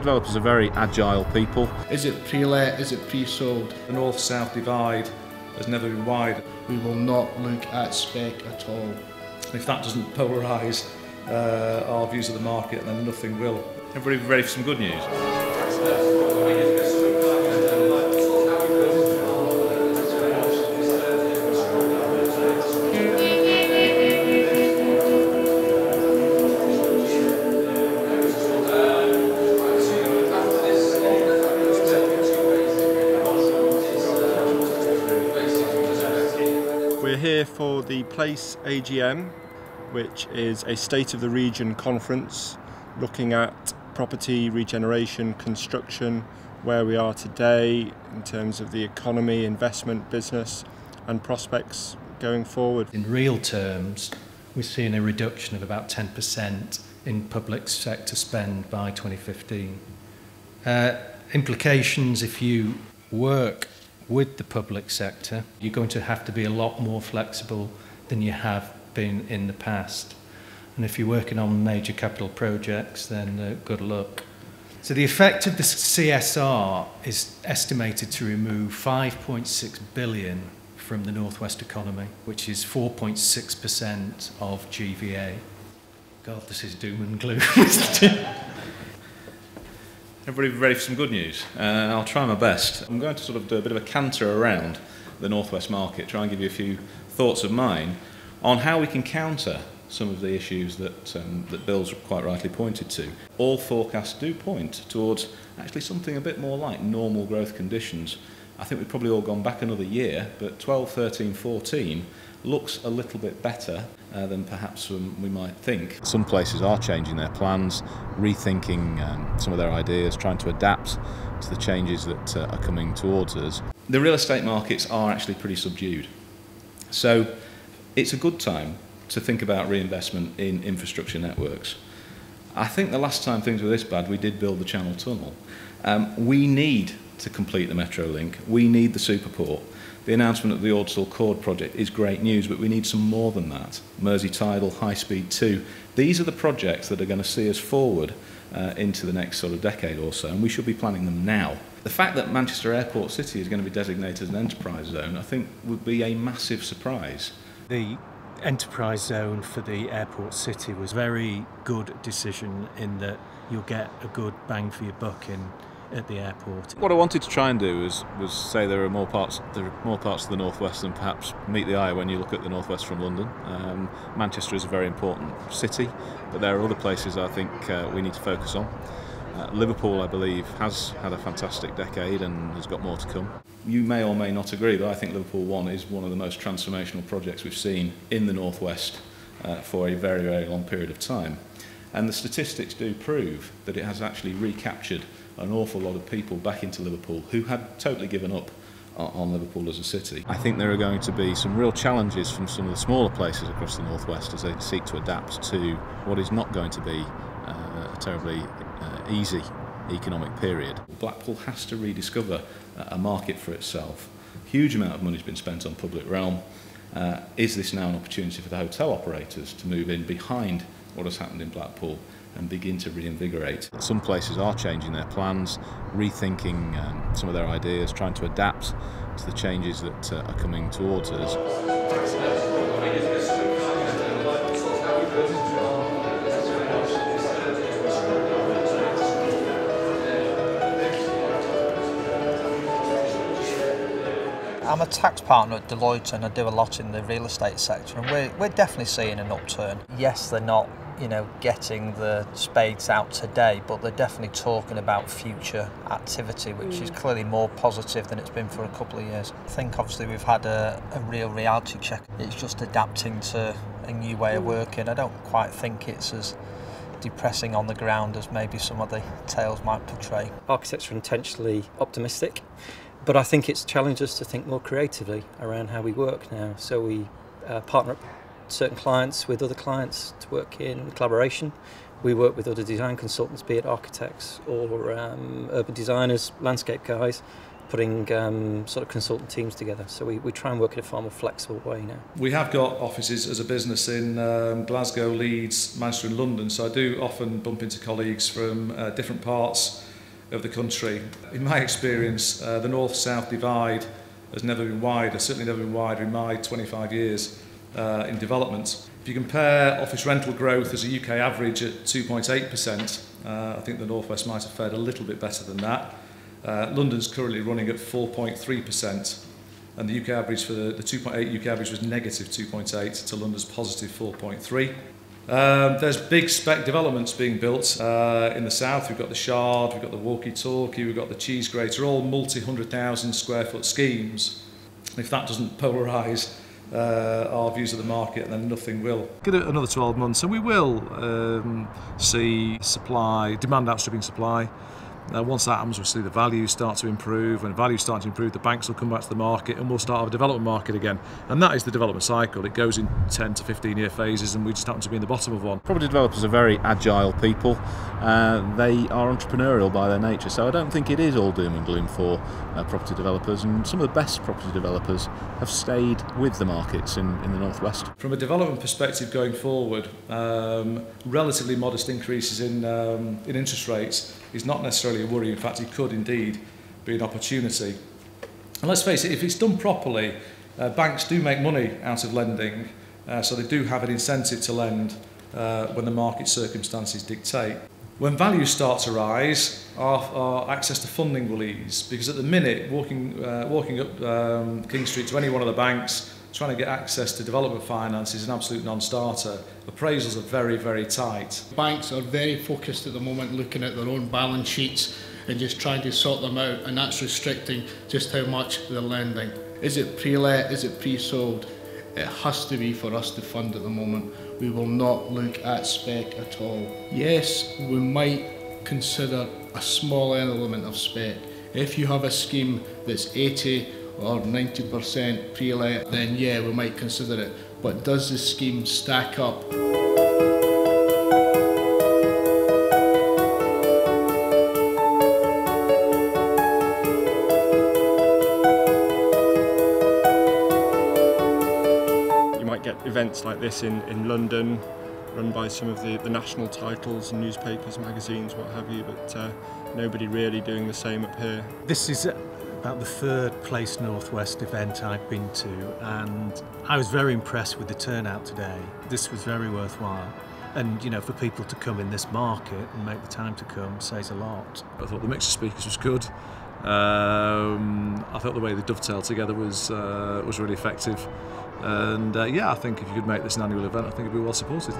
developers are very agile people. Is it pre-let? Is it pre-sold? The north-south divide has never been wider. We will not look at spec at all. And if that doesn't polarise our views of the market, then nothing will. Everybody ready for some good news? We're here for the Place AGM, which is a State of the Region conference looking at property regeneration, construction, where we are today in terms of the economy, investment, business and prospects going forward. In real terms, we're seeing a reduction of about 10% in public sector spend by 2015. Implications if you work with the public sector, you're going to have to be a lot more flexible than you have been in the past. And if you're working on major capital projects, then good luck. So the effect of the CSR is estimated to remove 5.6 billion from the northwest economy, which is 4.6% of GVA. God, this is doom and gloom, isn't it? Everybody ready for some good news? I'll try my best. I'm going to sort of do a bit of a canter around the northwest market, try and give you a few thoughts of mine on how we can counter some of the issues that Bill's quite rightly pointed to. All forecasts do point towards actually something a bit more like normal growth conditions. I think we've probably all gone back another year, but 12, 13, 14 looks a little bit better than perhaps we might think. Some places are changing their plans, rethinking some of their ideas, trying to adapt to the changes that are coming towards us. The real estate markets are actually pretty subdued. So it's a good time to think about reinvestment in infrastructure networks. I think the last time things were this bad, we did build the Channel Tunnel. We need to complete the Metro Link. We need the Superport. The announcement of the Ordsall Chord project is great news, but we need some more than that. Mersey Tidal, High Speed 2. These are the projects that are going to see us forward into the next sort of decade or so, and we should be planning them now. The fact that Manchester Airport City is going to be designated as an enterprise zone, I think, would be a massive surprise. The enterprise zone for the airport city was a very good decision in that you'll get a good bang for your buck at the airport. What I wanted to try and do was say there are more parts of the northwest than perhaps meet the eye when you look at the northwest from London. Manchester is a very important city, but there are other places I think we need to focus on. Liverpool, I believe, has had a fantastic decade and has got more to come. You may or may not agree, but I think Liverpool 1 is one of the most transformational projects we've seen in the northwest for a very, very long period of time. And the statistics do prove that it has actually recaptured an awful lot of people back into Liverpool who had totally given up on Liverpool as a city. I think there are going to be some real challenges from some of the smaller places across the northwest as they seek to adapt to what is not going to be a terribly easy economic period. Blackpool has to rediscover a market for itself. Huge amount of money has been spent on public realm. Is this now an opportunity for the hotel operators to move in behind what has happened in Blackpool and begin to reinvigorate? Some places are changing their plans, rethinking some of their ideas, trying to adapt to the changes that are coming towards us. I'm a tax partner at Deloitte and I do a lot in the real estate sector, and we're definitely seeing an upturn. Yes, they're not, getting the spades out today, but they're definitely talking about future activity, which is clearly more positive than it's been for a couple of years. I think obviously we've had a real reality check. It's just adapting to a new way of working. I don't quite think it's as depressing on the ground as maybe some of the tales might portray. Architects are intentionally optimistic, but I think it's challenged us to think more creatively around how we work now. So we partner up certain clients with other clients to work in collaboration. We work with other design consultants, be it architects or urban designers, landscape guys, putting sort of consultant teams together. So we try and work in a far more flexible way now. We have got offices as a business in Glasgow, Leeds, Manchester and London, so I do often bump into colleagues from different parts of the country. In my experience, the north-south divide has never been wider, certainly never been wider in my 25 years in development. If you compare office rental growth as a UK average at 2.8%, I think the North West might have fared a little bit better than that. London's currently running at 4.3%, and the UK average for the 2.8 UK average was negative 2.8 to London's positive 4.3. There's big spec developments being built in the south. We've got the Shard, we've got the Walkie-Talkie, we've got the Cheese Grater, all multi-100,000 square foot schemes. If that doesn't polarise our views of the market, then nothing will. Give it another 12 months and we will see demand outstripping supply. Once that happens, we'll see the values start to improve. When values start to improve, the banks will come back to the market and we'll start a development market again. And that is the development cycle. It goes in 10 to 15 year phases and we just happen to be in the bottom of one. Property developers are very agile people. They are entrepreneurial by their nature, so I don't think it is all doom and gloom for property developers, and some of the best property developers have stayed with the markets in the North West. From a development perspective going forward, relatively modest increases in interest rates is not necessarily a worry. In fact, it could indeed be an opportunity. And let's face it, if it's done properly, banks do make money out of lending, so they do have an incentive to lend when the market circumstances dictate. When values start to rise, our access to funding will ease, because at the minute, walking up King Street to any one of the banks, trying to get access to development finance is an absolute non-starter. Appraisals are very, very tight. Banks are very focused at the moment looking at their own balance sheets and just trying to sort them out, and that's restricting just how much they're lending. Is it pre-let? Is it pre-sold? It has to be for us to fund at the moment. We will not look at spec at all. Yes, we might consider a small element of spec. If you have a scheme that's 80 or 90% pre-let, then yeah, we might consider it. But does the scheme stack up? Events like this in London, run by some of the national titles and newspapers, magazines, what have you, but nobody really doing the same up here. This is about the third Place Northwest event I've been to, and I was very impressed with the turnout today. This was very worthwhile. And you know, for people to come in this market and make the time to come says a lot. I thought the mix of speakers was good. I thought the way they dovetailed together was really effective. And yeah, I think if you could make this an annual event, I think it'd be well supported.